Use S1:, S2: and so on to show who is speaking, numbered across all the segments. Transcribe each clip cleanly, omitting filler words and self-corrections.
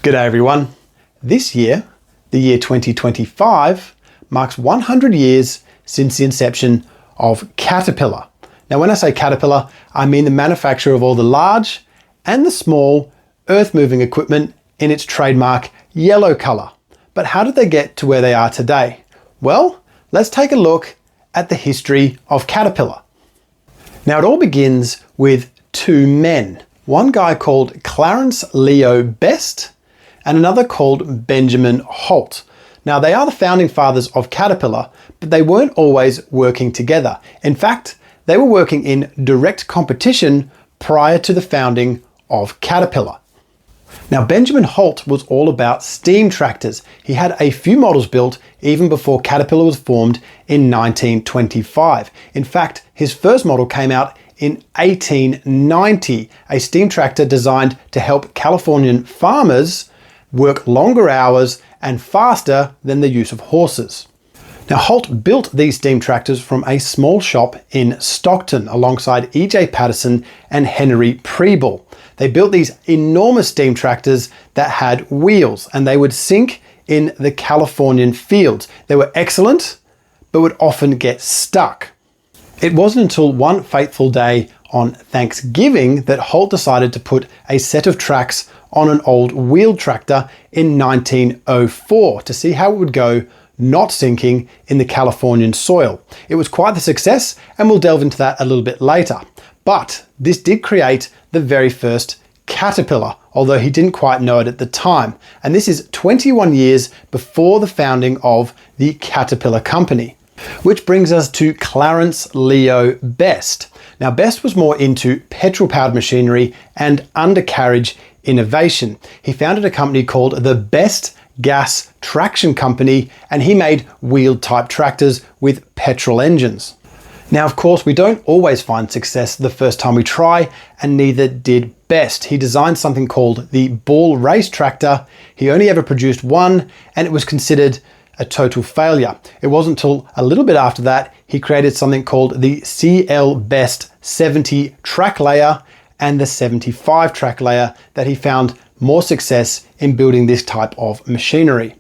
S1: G'day everyone. This year, the year 2025, marks 100 years since the inception of Caterpillar. Now when I say Caterpillar, I mean the manufacturer of all the large and the small earth-moving equipment in its trademark yellow colour. But how did they get to where they are today? Well, let's take a look at the history of Caterpillar. Now it all begins with two men. One guy called Clarence Leo Best and another called Benjamin Holt. Now they are the founding fathers of Caterpillar, but they weren't always working together. In fact, they were working in direct competition prior to the founding of Caterpillar. Now Benjamin Holt was all about steam tractors. He had a few models built even before Caterpillar was formed in 1925. In fact, his first model came out in 1890, a steam tractor designed to help Californian farmers work longer hours and faster than the use of horses. Now Holt built these steam tractors from a small shop in Stockton alongside E.J. Patterson and Henry Preble. They built these enormous steam tractors that had wheels and they would sink in the Californian fields. They were excellent, but would often get stuck. It wasn't until one fateful day on Thanksgiving that Holt decided to put a set of tracks on an old wheeled tractor in 1904 to see how it would go not sinking in the Californian soil. It was quite the success, and we'll delve into that a little bit later. But this did create the very first Caterpillar, although he didn't quite know it at the time. And this is 21 years before the founding of the Caterpillar Company. Which brings us to Clarence Leo Best. Now Best was more into petrol-powered machinery and undercarriage innovation. He founded a company called the Best Gas Traction Company, and he made wheeled type tractors with petrol engines. Now of course we don't always find success the first time we try, and neither did Best. He designed something called the Bull Race Tractor. He only ever produced one, and it was considered a total failure. It wasn't until a little bit after that he created something called the CL Best 70 track layer and the 75 track layer that he found more success in building this type of machinery.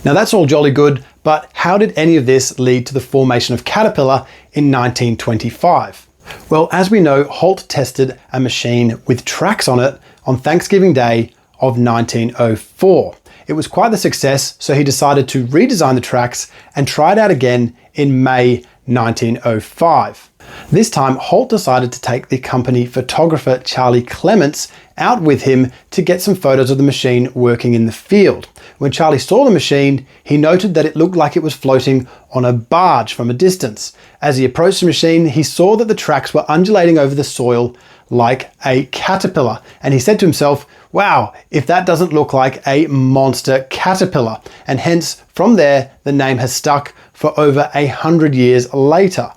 S1: Now that's all jolly good, but how did any of this lead to the formation of Caterpillar in 1925? Well, as we know, Holt tested a machine with tracks on it on Thanksgiving Day of 1904. It was quite the success, so he decided to redesign the tracks and try it out again in May 1905. This time, Holt decided to take the company photographer Charlie Clements out with him to get some photos of the machine working in the field. When Charlie saw the machine, he noted that it looked like it was floating on a barge from a distance. As he approached the machine, he saw that the tracks were undulating over the soil like a caterpillar, and he said to himself, wow, if that doesn't look like a monster caterpillar. And hence, from there, the name has stuck for over 100 years later.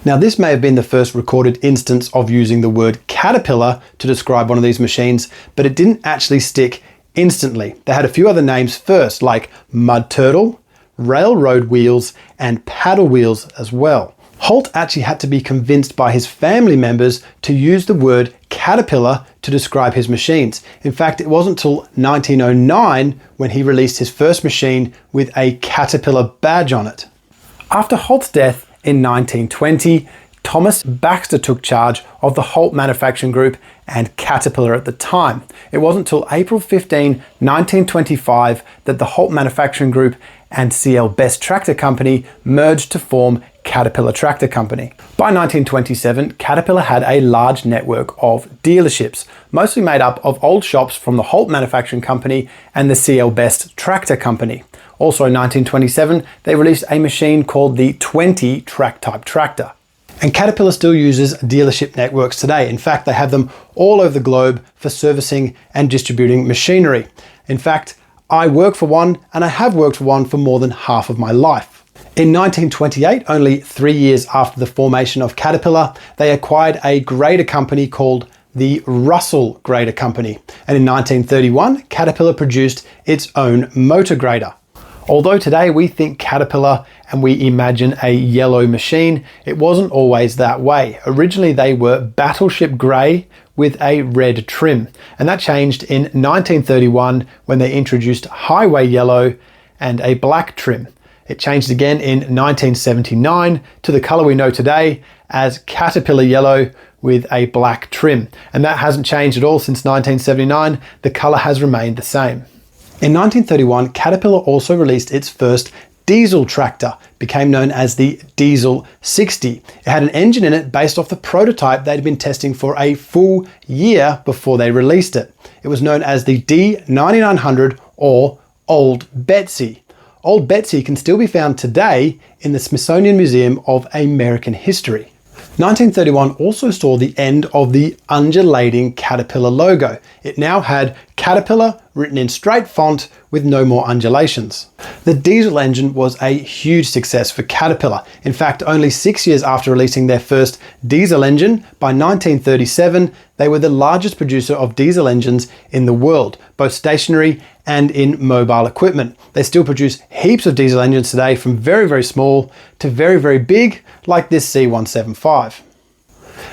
S1: Now this may have been the first recorded instance of using the word caterpillar to describe one of these machines, but it didn't actually stick instantly. They had a few other names first, like mud turtle, railroad wheels, and paddle wheels as well. Holt actually had to be convinced by his family members to use the word caterpillar to describe his machines. In fact, it wasn't until 1909 when he released his first machine with a Caterpillar badge on it. After Holt's death in 1920, Thomas Baxter took charge of the Holt Manufacturing Group and Caterpillar at the time. It wasn't until April 15, 1925 that the Holt Manufacturing Group and CL Best Tractor Company merged to form Caterpillar Tractor Company. By 1927, Caterpillar had a large network of dealerships, mostly made up of old shops from the Holt Manufacturing Company and the CL Best Tractor Company. Also in 1927, they released a machine called the 20 track type tractor. And Caterpillar still uses dealership networks today. In fact, they have them all over the globe for servicing and distributing machinery. In fact, I work for one, and I have worked for one for more than half of my life. In 1928, only 3 years after the formation of Caterpillar, they acquired a grader company called the Russell Grader Company. And in 1931, Caterpillar produced its own motor grader. Although today we think Caterpillar and we imagine a yellow machine, it wasn't always that way. Originally they were battleship grey with a red trim. And that changed in 1931 when they introduced highway yellow and a black trim. It changed again in 1979 to the color we know today as Caterpillar yellow with a black trim. And that hasn't changed at all since 1979. The color has remained the same. In 1931, Caterpillar also released its first diesel tractor, became known as the Diesel 60. It had an engine in it based off the prototype they'd been testing for a full year before they released it. It was known as the D9900 or Old Betsy. Old Betsy can still be found today in the Smithsonian Museum of American History. 1931 also saw the end of the undulating Caterpillar logo. It now had Caterpillar written in straight font with no more undulations. The diesel engine was a huge success for Caterpillar. In fact, only 6 years after releasing their first diesel engine, by 1937, they were the largest producer of diesel engines in the world, both stationary and in mobile equipment. They still produce heaps of diesel engines today, from very, very small to very, very big, like this C175.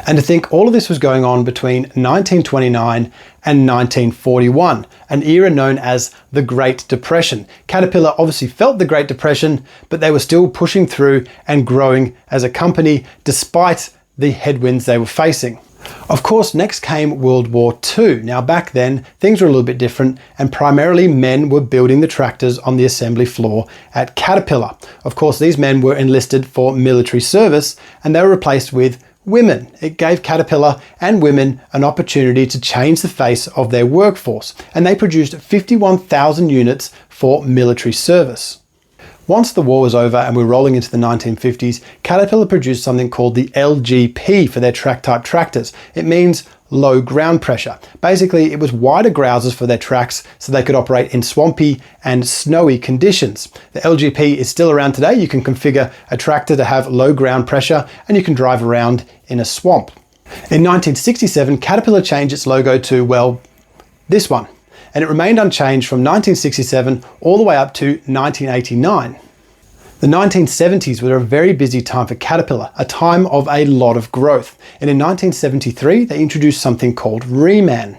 S1: And to think all of this was going on between 1929 and 1941, an era known as the Great Depression. Caterpillar obviously felt the Great Depression, but they were still pushing through and growing as a company despite the headwinds they were facing. Of course, next came World War II. Now back then, things were a little bit different, and primarily men were building the tractors on the assembly floor at Caterpillar. Of course, these men were enlisted for military service, and they were replaced with women. It gave Caterpillar and women an opportunity to change the face of their workforce, and they produced 51,000 units for military service. Once the war was over and we're rolling into the 1950s, Caterpillar produced something called the LGP for their track-type tractors. It means low ground pressure. Basically, it was wider grouses for their tracks so they could operate in swampy and snowy conditions. The LGP is still around today. You can configure a tractor to have low ground pressure and you can drive around in a swamp. In 1967, Caterpillar changed its logo to, well, this one. And it remained unchanged from 1967 all the way up to 1989. The 1970s were a very busy time for Caterpillar, a time of a lot of growth. And in 1973, they introduced something called Reman,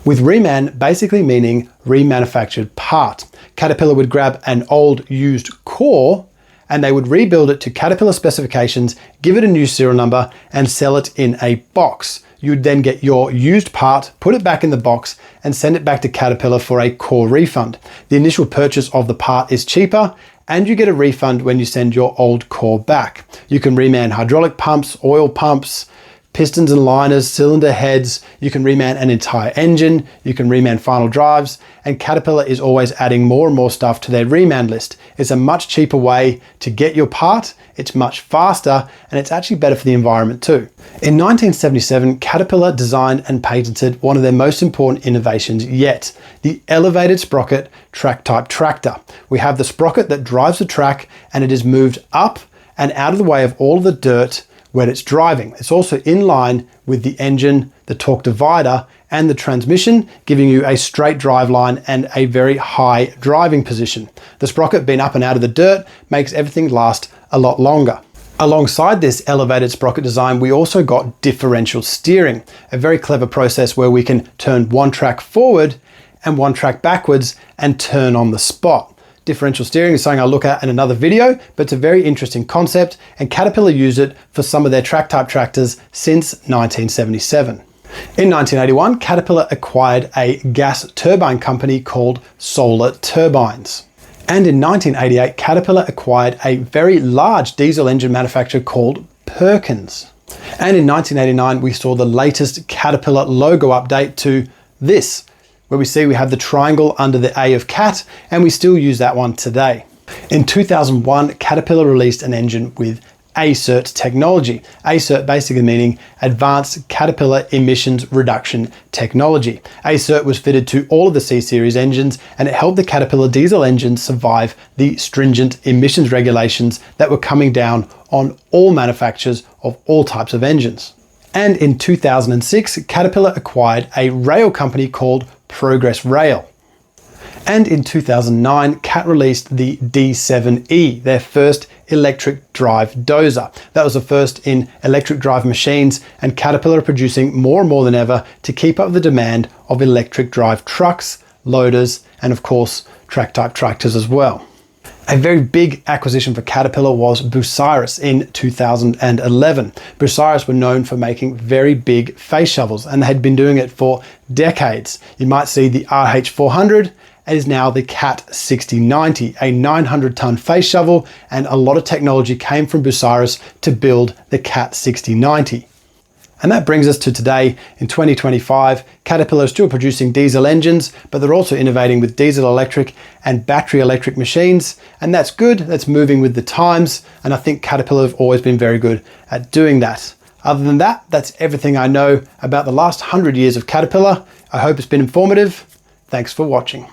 S1: with Reman basically meaning remanufactured part. Caterpillar would grab an old used core and they would rebuild it to Caterpillar specifications, give it a new serial number and sell it in a box. You'd then get your used part, put it back in the box and send it back to Caterpillar for a core refund. The initial purchase of the part is cheaper and you get a refund when you send your old core back. You can reman hydraulic pumps, oil pumps, pistons and liners, cylinder heads. You can reman an entire engine. You can reman final drives, and Caterpillar is always adding more and more stuff to their reman list. It's a much cheaper way to get your part. It's much faster, and it's actually better for the environment too. In 1977, Caterpillar designed and patented one of their most important innovations yet, the elevated sprocket track-type tractor. We have the sprocket that drives the track, and it is moved up and out of the way of all of the dirt when it's driving. It's also in line with the engine, the torque divider, and the transmission, giving you a straight drive line and a very high driving position. The sprocket being up and out of the dirt makes everything last a lot longer. Alongside this elevated sprocket design, we also got differential steering, a very clever process where we can turn one track forward and one track backwards and turn on the spot. Differential steering is something I'll look at in another video, but it's a very interesting concept, and Caterpillar used it for some of their track-type tractors since 1977. In 1981, Caterpillar acquired a gas turbine company called Solar Turbines. And in 1988, Caterpillar acquired a very large diesel engine manufacturer called Perkins. And in 1989, we saw the latest Caterpillar logo update to this, where we have the triangle under the A of Cat, and we still use that one today. In 2001, Caterpillar released an engine with ACERT technology. ACERT basically meaning Advanced Caterpillar Emissions Reduction Technology. ACERT was fitted to all of the C-Series engines, and it helped the Caterpillar diesel engines survive the stringent emissions regulations that were coming down on all manufacturers of all types of engines. And in 2006, Caterpillar acquired a rail company called Progress Rail. And in 2009, CAT released the D7E, their first electric drive dozer. That was the first in electric drive machines, and Caterpillar are producing more and more than ever to keep up with the demand of electric drive trucks, loaders, and of course, track-type tractors as well. A very big acquisition for Caterpillar was Bucyrus in 2011. Bucyrus were known for making very big face shovels, and they had been doing it for decades. You might see the RH400 is now the CAT 6090, a 900-ton face shovel, and a lot of technology came from Bucyrus to build the CAT 6090. And that brings us to today. In 2025, Caterpillar is still producing diesel engines, but they're also innovating with diesel electric and battery electric machines, and that's good. That's moving with the times, and I think Caterpillar have always been very good at doing that. Other than that, that's everything I know about the last 100 years of Caterpillar. I hope it's been informative. Thanks for watching.